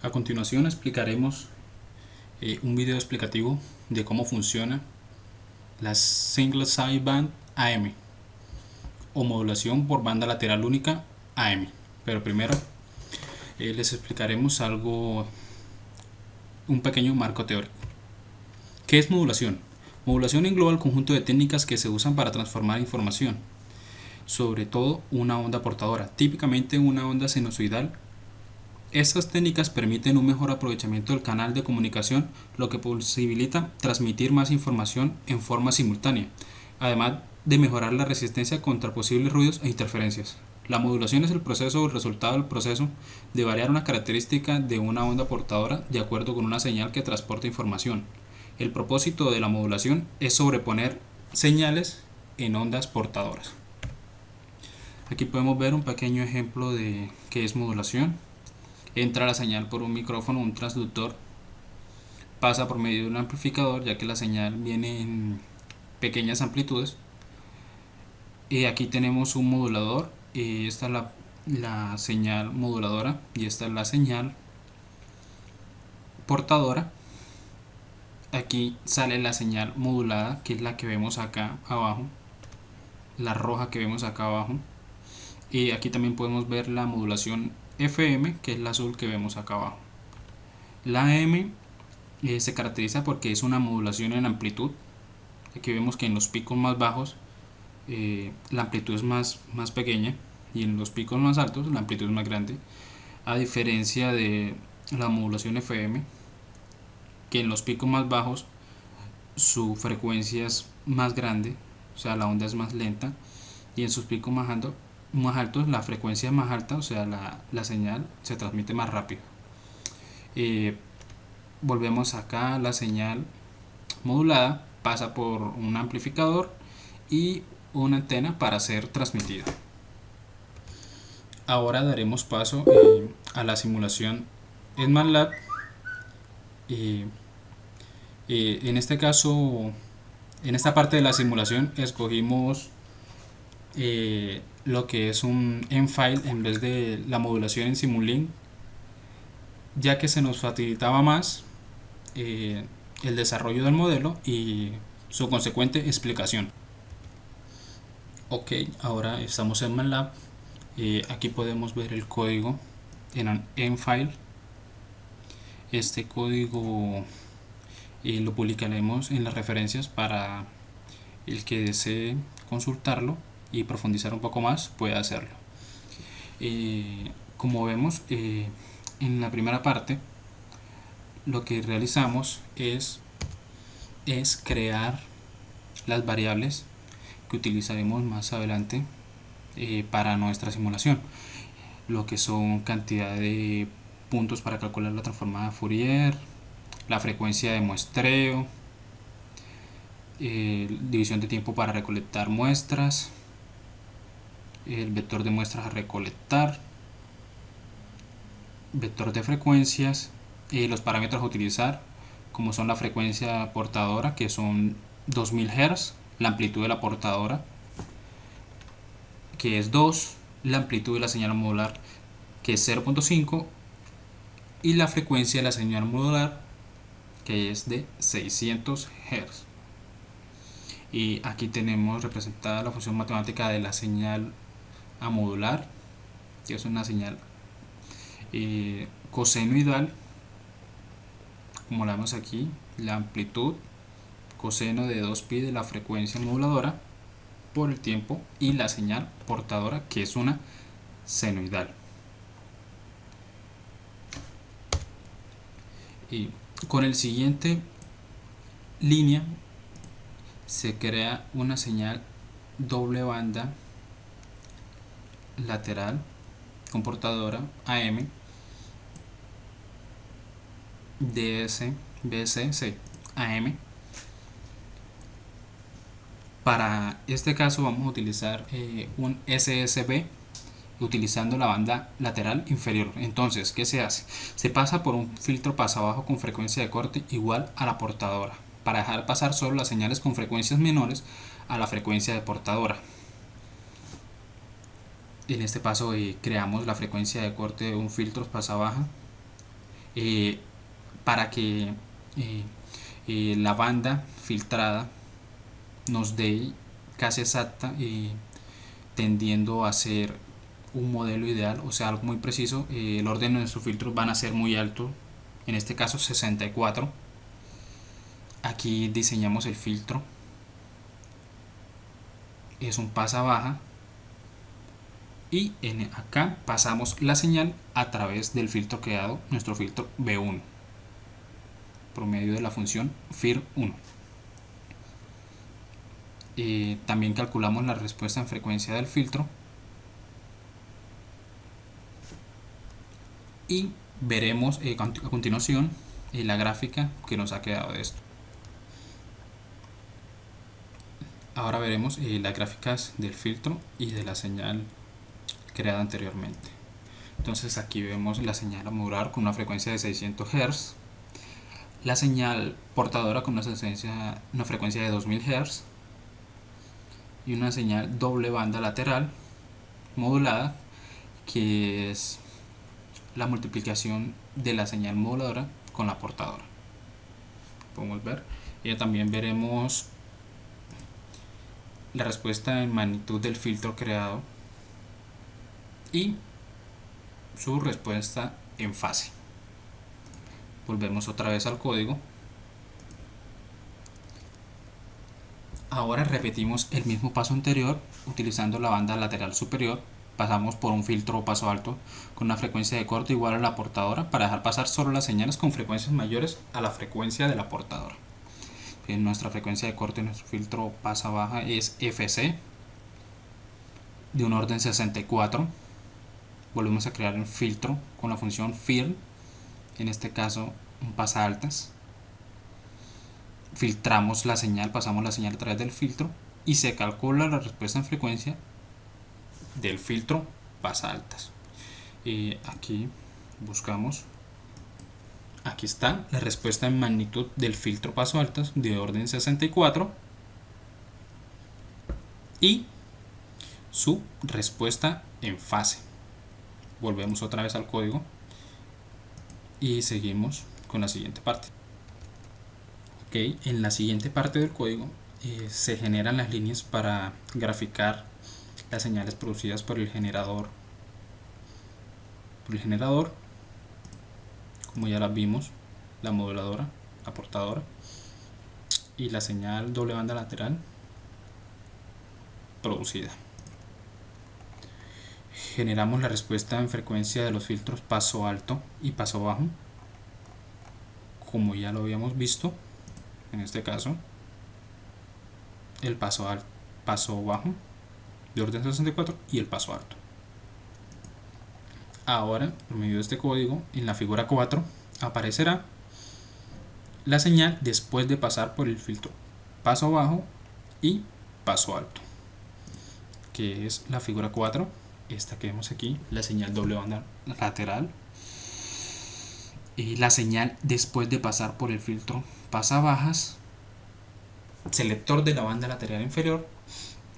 A continuación explicaremos un video explicativo de cómo funciona la Single Sideband AM o modulación por banda lateral única AM. Pero primero les explicaremos un pequeño marco teórico. ¿Qué es modulación? Modulación engloba el conjunto de técnicas que se usan para transformar información, sobre todo una onda portadora, típicamente una onda sinusoidal. Estas técnicas permiten un mejor aprovechamiento del canal de comunicación, lo que posibilita transmitir más información en forma simultánea, además de mejorar la resistencia contra posibles ruidos e interferencias. La modulación es el proceso o el resultado del proceso de variar una característica de una onda portadora de acuerdo con una señal que transporta información. El propósito de la modulación es sobreponer señales en ondas portadoras. Aquí podemos ver un pequeño ejemplo de qué es modulación. Entra la señal por un micrófono, un transductor, pasa por medio de un amplificador, ya que la señal viene en pequeñas amplitudes. Y aquí tenemos un modulador, esta es la señal moduladora y esta es la señal portadora. Aquí sale la señal modulada, que es la que vemos acá abajo, la roja que vemos acá abajo. Y aquí también podemos ver la modulación FM, que es la azul que vemos acá abajo. La AM se caracteriza porque es una modulación en amplitud. Aquí vemos que en los picos más bajos la amplitud es más pequeña y en los picos más altos la amplitud es más grande, a diferencia de la modulación FM, que en los picos más bajos su frecuencia es más grande, o sea, la onda es más lenta, y en sus picos más altos la frecuencia es más alta, o sea, la señal se transmite más rápido. Volvemos acá, la señal modulada pasa por un amplificador y una antena para ser transmitida. Ahora daremos paso a la simulación en MATLAB. En este caso, en esta parte de la simulación escogimos lo que es un M-File en vez de la modulación en Simulink, ya que se nos facilitaba más el desarrollo del modelo y su consecuente explicación. Ok, ahora estamos en MATLAB. Aquí podemos ver el código en un M-File. Este código lo publicaremos en las referencias para el que desee consultarlo y profundizar un poco más, puede hacerlo. Como vemos, en la primera parte lo que realizamos es crear las variables que utilizaremos más adelante para nuestra simulación, lo que son cantidad de puntos para calcular la transformada Fourier, la frecuencia de muestreo, división de tiempo para recolectar muestras, el vector de muestras a recolectar, vector de frecuencias, los parámetros a utilizar, como son la frecuencia portadora, que son 2000 Hz, la amplitud de la portadora, que es 2, la amplitud de la señal modular, que es 0.5, y la frecuencia de la señal modular, que es de 600 Hz. Y aquí tenemos representada la función matemática de la señal a modular, que es una señal cosenoidal, como la vemos aquí, la amplitud coseno de 2pi de la frecuencia moduladora por el tiempo, y la señal portadora, que es una senoidal. Y con el siguiente línea se crea una señal doble banda lateral con portadora AM DS BCC AM. Para este caso vamos a utilizar un SSB utilizando la banda lateral inferior. Entonces, ¿qué se hace? Se pasa por un filtro pasabajo con frecuencia de corte igual a la portadora, para dejar pasar solo las señales con frecuencias menores a la frecuencia de portadora. En este paso creamos la frecuencia de corte de un filtro pasabaja para que la banda filtrada nos dé casi exacta, tendiendo a ser un modelo ideal, o sea, algo muy preciso. El orden de nuestros filtros van a ser muy alto, en este caso 64. Aquí diseñamos el filtro, es un pasa baja, y acá pasamos la señal a través del filtro creado, nuestro filtro B1, por medio de la función FIR1. También calculamos la respuesta en frecuencia del filtro y veremos a continuación la gráfica que nos ha quedado de esto. Ahora veremos las gráficas del filtro y de la señal creada anteriormente. Entonces aquí vemos la señal a modular con una frecuencia de 600 Hz, la señal portadora con una frecuencia de 2000 Hz y una señal doble banda lateral modulada, que es la multiplicación de la señal moduladora con la portadora. Podemos ver, y también veremos la respuesta en magnitud del filtro creado y su respuesta en fase. Volvemos otra vez al código. Ahora repetimos el mismo paso anterior utilizando la banda lateral superior. Pasamos por un filtro o paso alto con una frecuencia de corte igual a la portadora para dejar pasar solo las señales con frecuencias mayores a la frecuencia de la portadora. Bien, nuestra frecuencia de corte en nuestro filtro pasa baja es FC de un orden 64. Volvemos a crear un filtro con la función FIR, en este caso un pasa altas. Filtramos la señal, pasamos la señal a través del filtro y se calcula la respuesta en frecuencia del filtro pasa altas. Aquí buscamos, aquí está la respuesta en magnitud del filtro paso altas de orden 64 y su respuesta en fase. Volvemos otra vez al código y seguimos con la siguiente parte. En la siguiente parte del código se generan las líneas para graficar las señales producidas por el generador. Como ya las vimos, la moduladora, la portadora y la señal doble banda lateral producida. Generamos la respuesta en frecuencia de los filtros paso alto y paso bajo, como ya lo habíamos visto. En este caso, el paso bajo de orden 64 y el paso alto. Ahora, por medio de este código, en la figura 4 aparecerá la señal después de pasar por el filtro paso bajo y paso alto, que es la figura 4, esta que vemos aquí, la señal doble banda lateral, y la señal después de pasar por el filtro pasa bajas, selector de la banda lateral inferior,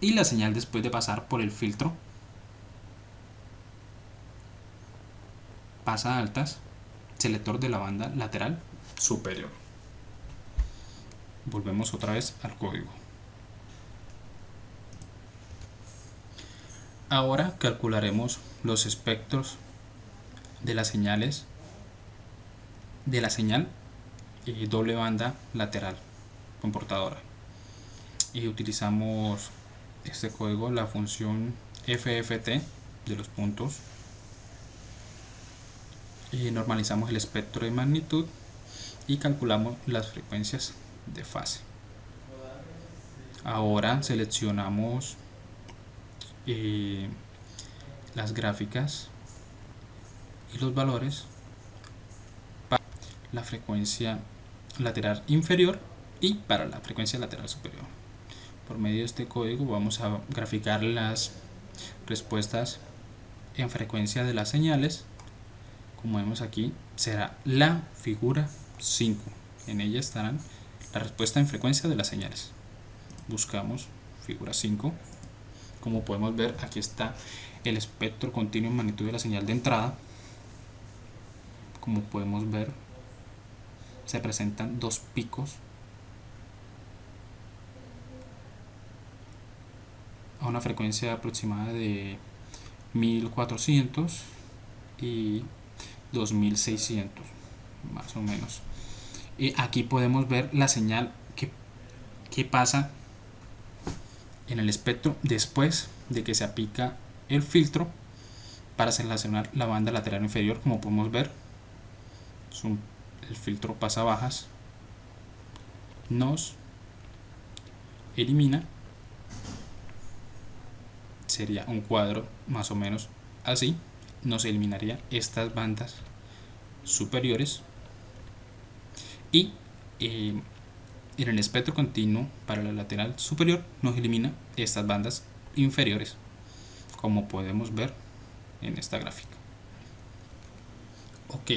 y la señal después de pasar por el filtro pasa altas, selector de la banda lateral superior. Volvemos otra vez al código. Ahora calcularemos los espectros de las señales de la señal doble banda lateral con portadora, y utilizamos este código, la función FFT de los puntos, y normalizamos el espectro de magnitud y calculamos las frecuencias de fase. Ahora seleccionamos las gráficas y los valores para la frecuencia lateral inferior y para la frecuencia lateral superior. Por medio de este código vamos a graficar las respuestas en frecuencia de las señales. Como vemos aquí, será la figura 5. En ella estarán la respuesta en frecuencia de las señales. Buscamos figura 5. Como podemos ver, aquí está el espectro continuo en magnitud de la señal de entrada. como podemos ver, se presentan dos picos a una frecuencia aproximada de 1400 y 2600 más o menos. Y aquí podemos ver la señal que pasa en el espectro después de que se aplica el filtro para seleccionar la banda lateral inferior. Como podemos ver, el filtro pasabajas nos elimina, sería un cuadro más o menos así, nos eliminaría estas bandas superiores, y en el espectro continuo para la lateral superior nos elimina estas bandas inferiores, como podemos ver en esta gráfica. Ok,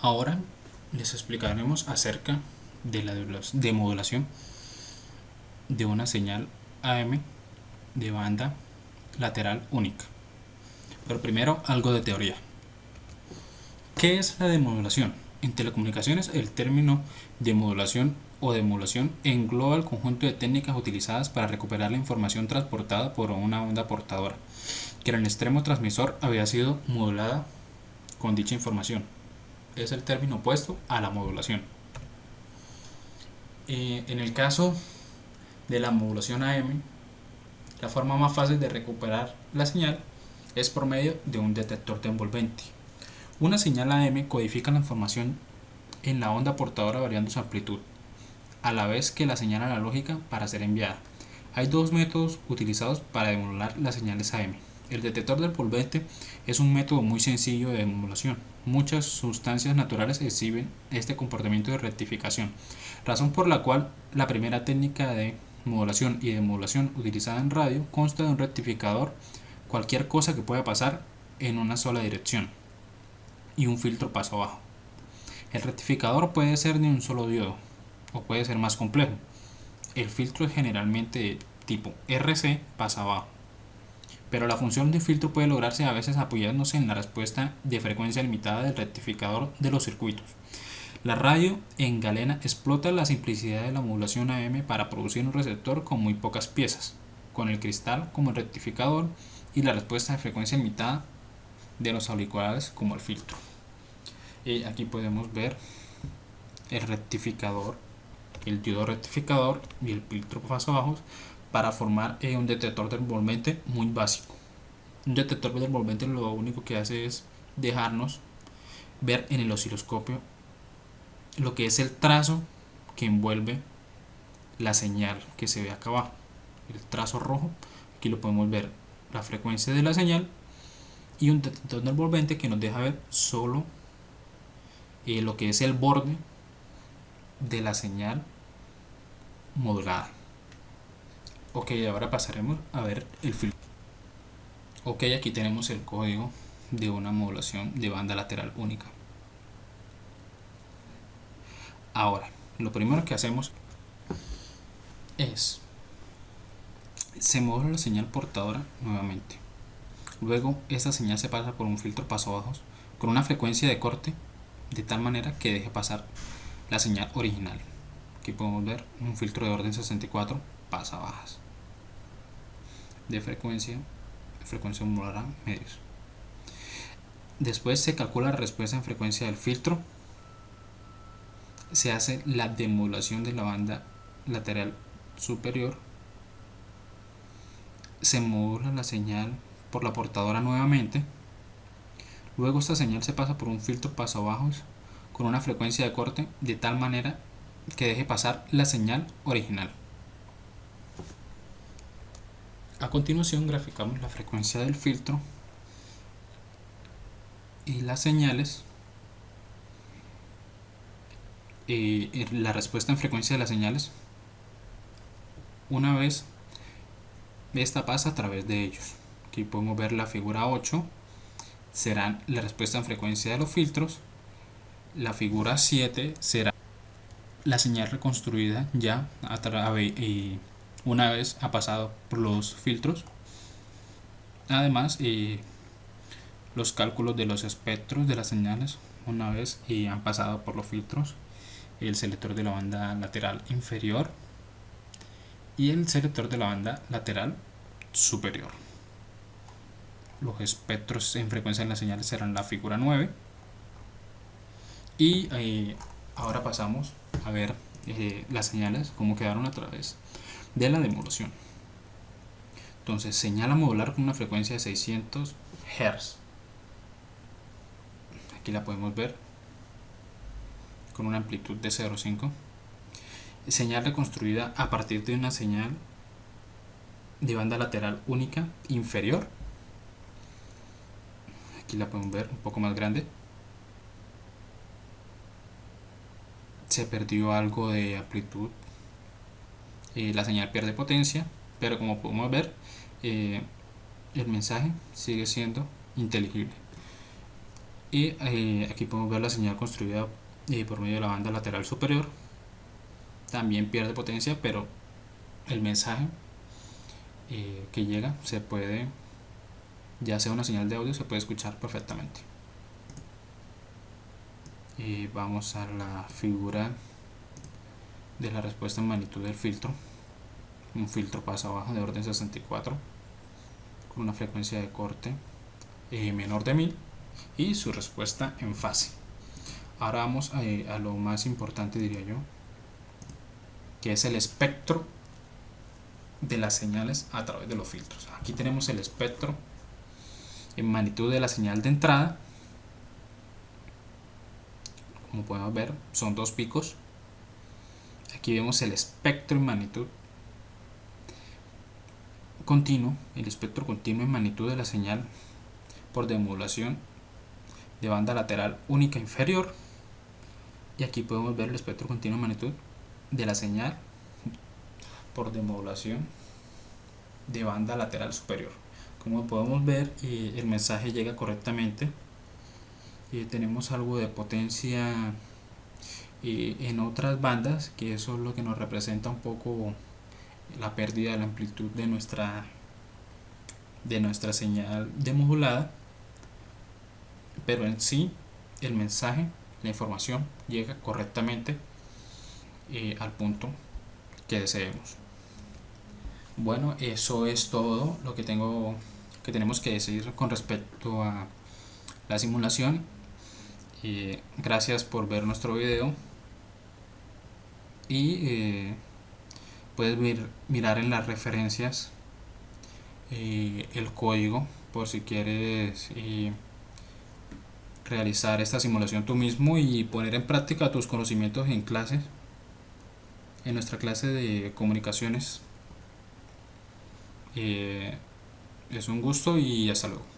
ahora les explicaremos acerca de la demodulación de una señal AM de banda lateral única. Pero primero, algo de teoría. ¿Qué es la demodulación? En telecomunicaciones, el término demodulación o demodulación engloba el conjunto de técnicas utilizadas para recuperar la información transportada por una onda portadora, que en el extremo transmisor había sido modulada con dicha información. Es el término opuesto a la modulación. En el caso de la modulación AM, la forma más fácil de recuperar la señal es por medio de un detector de envolvente. Una señal AM codifica la información en la onda portadora variando su amplitud, a la vez que la señal analógica para ser enviada. Hay dos métodos utilizados para demodular las señales AM. El detector de envolvente es un método muy sencillo de demodulación. Muchas sustancias naturales exhiben este comportamiento de rectificación, razón por la cual la primera técnica de modulación y demodulación utilizada en radio consta de un rectificador, cualquier cosa que pueda pasar en una sola dirección, y un filtro paso abajo. El rectificador puede ser de un solo diodo o puede ser más complejo. El filtro es generalmente de tipo RC pasa abajo, pero la función de filtro puede lograrse a veces apoyándose en la respuesta de frecuencia limitada del rectificador de los circuitos. La radio en galena explota la simplicidad de la modulación AM para producir un receptor con muy pocas piezas, con el cristal como el rectificador y la respuesta de frecuencia limitada de los auriculares como el filtro. Aquí podemos ver el rectificador, el diodo rectificador y el filtro paso abajo para formar un detector de envolvente muy básico. Un detector de envolvente lo único que hace es dejarnos ver en el osciloscopio lo que es el trazo que envuelve la señal que se ve acá abajo. El trazo rojo, aquí lo podemos ver, la frecuencia de la señal, y un detector de envolvente que nos deja ver solo lo que es el borde de la señal modulada. Ok, ahora pasaremos a ver el filtro. Ok, aquí tenemos el código de una modulación de banda lateral única. Ahora, lo primero que hacemos es se modula la señal portadora nuevamente. Luego esta señal se pasa por un filtro paso abajo con una frecuencia de corte de tal manera que deje pasar la señal original. Aquí podemos ver un filtro de orden 64 pasa bajas de frecuencia modulará medios. Después se calcula la respuesta en frecuencia del filtro, se hace la demodulación de la banda lateral superior, se modula la señal por la portadora nuevamente. Luego esta señal se pasa por un filtro paso abajo con una frecuencia de corte de tal manera que deje pasar la señal original. A continuación graficamos la frecuencia del filtro y las señales, la respuesta en frecuencia de las señales una vez esta pasa a través de ellos. Aquí podemos ver la figura 8, será la respuesta en frecuencia de los filtros. La figura 7 será la señal reconstruida ya una vez ha pasado por los filtros. Además, los cálculos de los espectros de las señales una vez han pasado por los filtros, el selector de la banda lateral inferior y el selector de la banda lateral superior. Los espectros en frecuencia en las señales serán la figura 9. Y ahora pasamos a ver las señales como quedaron a través de la demodulación. Entonces, señal a modular con una frecuencia de 600 Hz. Aquí la podemos ver con una amplitud de 0,5. Señal reconstruida a partir de una señal de banda lateral única inferior. Aquí la podemos ver un poco más grande. Se perdió algo de amplitud. La señal pierde potencia, pero como podemos ver, el mensaje sigue siendo inteligible. Y aquí podemos ver la señal construida por medio de la banda lateral superior. También pierde potencia, pero el mensaje que llega se puede, ya sea una señal de audio, se puede escuchar perfectamente. Vamos a la figura de la respuesta en magnitud del filtro. Un filtro pasa baja de orden 64 con una frecuencia de corte menor de 1000 y su respuesta en fase. Ahora vamos a lo más importante, diría yo, que es el espectro de las señales a través de los filtros. Aquí tenemos el espectro en magnitud de la señal de entrada. Como podemos ver, son dos picos. Aquí vemos el espectro en magnitud continuo, el espectro continuo en magnitud de la señal por demodulación de banda lateral única inferior. Y aquí podemos ver el espectro continuo en magnitud de la señal por demodulación de banda lateral superior. Como podemos ver, el mensaje llega correctamente. Tenemos algo de potencia en otras bandas, que eso es lo que nos representa un poco la pérdida de la amplitud de nuestra señal demodulada, pero en sí el mensaje, la información llega correctamente al punto que deseemos. Bueno, eso es todo lo que tenemos que decir con respecto a la simulación. Gracias por ver nuestro video y puedes mirar en las referencias el código por si quieres realizar esta simulación tú mismo y poner en práctica tus conocimientos en clases, en nuestra clase de comunicaciones. Es un gusto y hasta luego.